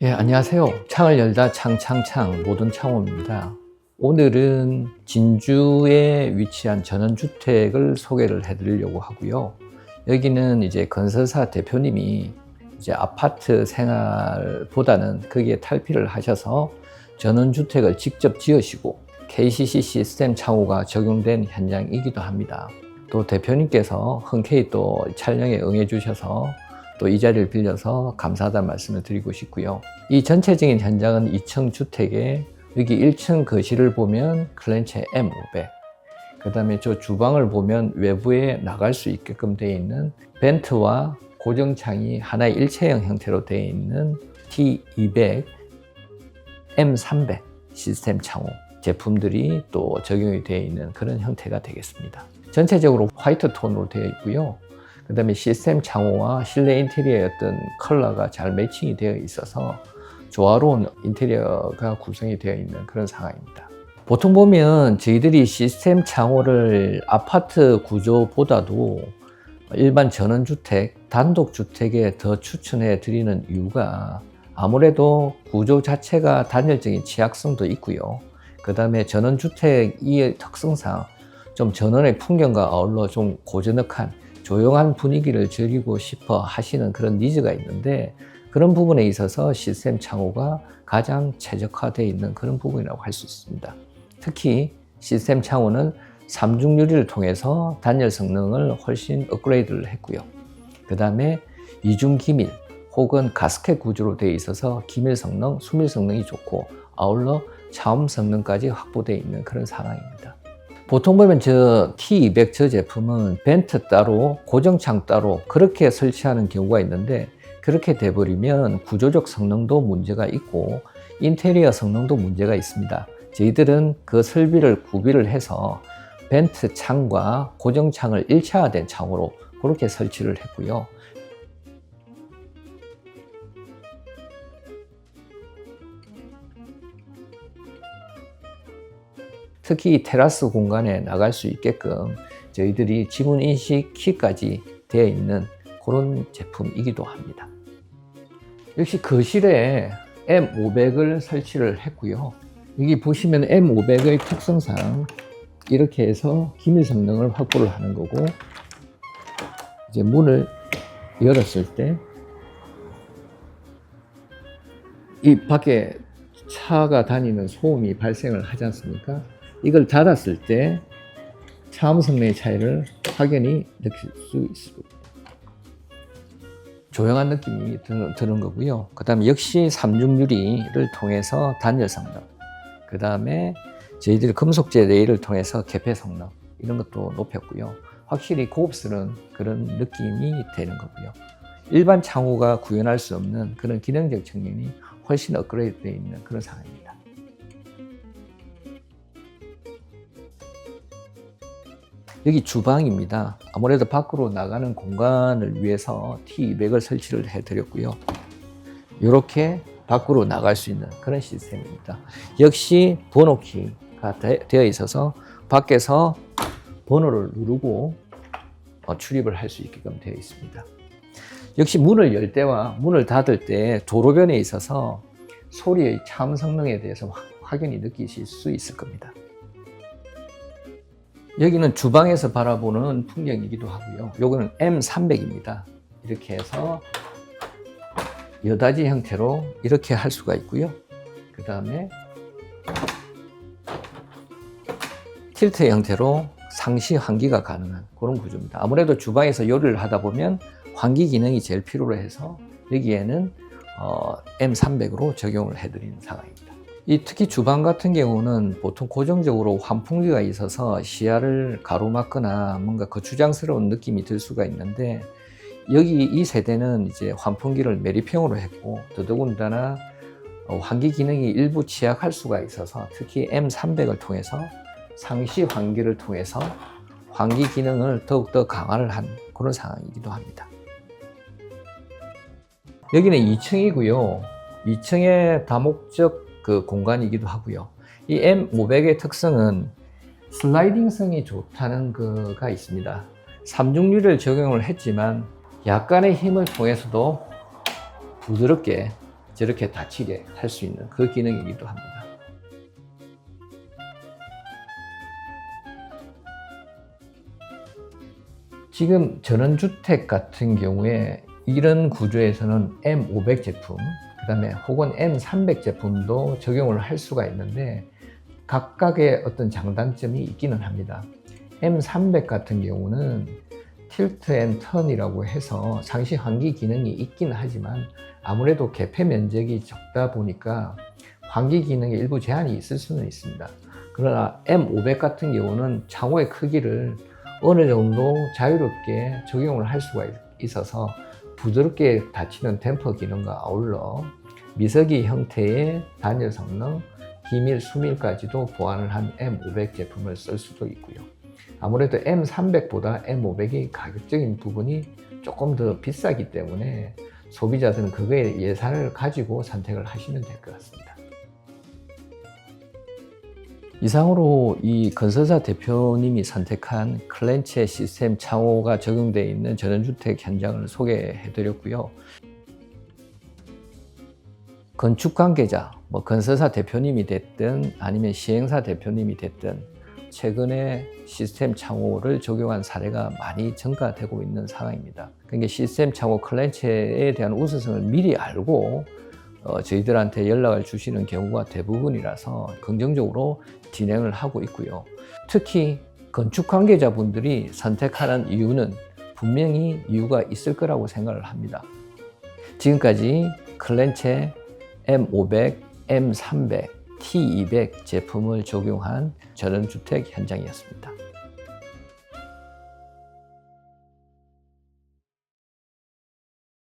예, 안녕하세요. 창을 열다 창창창 모든 창호입니다. 오늘은 진주에 위치한 전원주택을 소개를 해드리려고 하고요. 여기는 이제 건설사 대표님이 이제 아파트 생활보다는 거기에 탈피를 하셔서 전원주택을 직접 지으시고 KCC 시스템 창호가 적용된 현장이기도 합니다. 또 대표님께서 흔쾌히 또 촬영에 응해 주셔서 또 이 자리를 빌려서 감사하다는 말씀을 드리고 싶고요. 이 전체적인 현장은 2층 주택에 여기 1층 거실을 보면 클렌체 M500, 그 다음에 저 주방을 보면 외부에 나갈 수 있게끔 되어 있는 벤트와 고정창이 하나의 일체형 형태로 되어 있는 T200, M300 시스템 창호 제품들이 또 적용이 되어 있는 그런 형태가 되겠습니다. 전체적으로 화이트 톤으로 되어 있고요. 그 다음에 시스템 창호와 실내 인테리어의 어떤 컬러가 잘 매칭이 되어 있어서 조화로운 인테리어가 구성이 되어 있는 그런 상황입니다. 보통 보면 저희들이 시스템 창호를 아파트 구조보다도 일반 전원주택, 단독주택에 더 추천해 드리는 이유가 아무래도 구조 자체가 단열적인 취약성도 있고요. 그 다음에 전원주택의 특성상 좀 전원의 풍경과 아울러 좀 고즈넉한 조용한 분위기를 즐기고 싶어 하시는 그런 니즈가 있는데, 그런 부분에 있어서 시스템 창호가 가장 최적화되어 있는 그런 부분이라고 할 수 있습니다. 특히 시스템 창호는 삼중 유리를 통해서 단열 성능을 훨씬 업그레이드를 했고요. 그 다음에 이중 기밀 혹은 가스켓 구조로 되어 있어서 기밀 성능, 수밀 성능이 좋고 아울러 차음 성능까지 확보되어 있는 그런 상황입니다. 보통 보면 저 T200 저 제품은 벤트 따로 고정창 따로 그렇게 설치하는 경우가 있는데, 그렇게 돼버리면 구조적 성능도 문제가 있고 인테리어 성능도 문제가 있습니다. 저희들은 그 설비를 구비를 해서 벤트 창과 고정창을 일체화된 창으로 그렇게 설치를 했고요. 특히 테라스 공간에 나갈 수 있게끔 저희들이 지문 인식 키까지 되어 있는 그런 제품이기도 합니다. 역시 거실에 M500을 설치를 했고요. 여기 보시면 M500의 특성상 이렇게 해서 기밀 성능을 확보를 하는 거고, 이제 문을 열었을 때 이 밖에 차가 다니는 소음이 발생을 하지 않습니까? 이걸 닫았을 때 차음 성능의 차이를 확연히 느낄 수 있습니다. 조용한 느낌이 드는 거고요. 그 다음에 역시 삼중 유리를 통해서 단열 성능, 그 다음에 저희들이 금속재 레일을 통해서 개폐 성능 이런 것도 높였고요. 확실히 고급스러운 그런 느낌이 되는 거고요. 일반 창호가 구현할 수 없는 그런 기능적 측면이 훨씬 업그레이드 되어 있는 그런 상황입니다. 여기 주방입니다. 아무래도 밖으로 나가는 공간을 위해서 T200을 설치를 해드렸고요. 이렇게 밖으로 나갈 수 있는 그런 시스템입니다. 역시 번호키가 되어 있어서 밖에서 번호를 누르고 출입을 할 수 있게끔 되어 있습니다. 역시 문을 열 때와 문을 닫을 때 도로변에 있어서 소리의 차음 성능에 대해서 확연히 느끼실 수 있을 겁니다. 여기는 주방에서 바라보는 풍경이기도 하고요. 요거는 M300입니다. 이렇게 해서 여닫이 형태로 이렇게 할 수가 있고요. 그 다음에 틸트 형태로 상시 환기가 가능한 그런 구조입니다. 아무래도 주방에서 요리를 하다 보면 환기 기능이 제일 필요로 해서 여기에는 M300으로 적용을 해드리는 상황입니다. 특히 주방 같은 경우는 보통 고정적으로 환풍기가 있어서 시야를 가로막거나 뭔가 거추장스러운 느낌이 들 수가 있는데, 여기 이 세대는 이제 환풍기를 매립형으로 했고 더더군다나 환기 기능이 일부 취약할 수가 있어서 특히 M300을 통해서 상시 환기를 통해서 환기 기능을 더욱더 강화를 한 그런 상황이기도 합니다. 여기는 2층이고요. 2층의 다목적 공간이기도 하고요. 이 M500의 특성은 슬라이딩성이 좋다는 거가 있습니다. 삼중유리를 적용을 했지만 약간의 힘을 통해서도 부드럽게 저렇게 닫히게 할 수 있는 그 기능이기도 합니다. 지금 전원주택 같은 경우에 이런 구조에서는 M500 제품, 그 다음에 혹은 M300 제품도 적용을 할 수가 있는데 각각의 어떤 장단점이 있기는 합니다. M300 같은 경우는 틸트 앤 턴이라고 해서 상시 환기 기능이 있긴 하지만 아무래도 개폐 면적이 적다 보니까 환기 기능에 일부 제한이 있을 수는 있습니다. 그러나 M500 같은 경우는 창호의 크기를 어느 정도 자유롭게 적용을 할 수가 있어서 부드럽게 닫히는 댐퍼 기능과 아울러 미석이 형태의 단열 성능, 기밀, 수밀까지도 보완을 한 M500 제품을 쓸 수도 있고요. 아무래도 M300보다 M500이 가격적인 부분이 조금 더 비싸기 때문에 소비자들은 그거에 예산을 가지고 선택을 하시면 될 것 같습니다. 이상으로 이 건설사 대표님이 선택한 클렌체 시스템 창호가 적용되어 있는 전원주택 현장을 소개해 드렸고요. 건축 관계자, 건설사 대표님이 됐든 아니면 시행사 대표님이 됐든 최근에 시스템 창호를 적용한 사례가 많이 증가되고 있는 상황입니다. 그러니까 시스템 창호 클렌체에 대한 우수성을 미리 알고 저희들한테 연락을 주시는 경우가 대부분이라서 긍정적으로 진행을 하고 있고요. 특히 건축 관계자분들이 선택하는 이유는 분명히 이유가 있을 거라고 생각을 합니다. 지금까지 클렌체 M500, M300, T200 제품을 적용한 전원주택 현장이었습니다.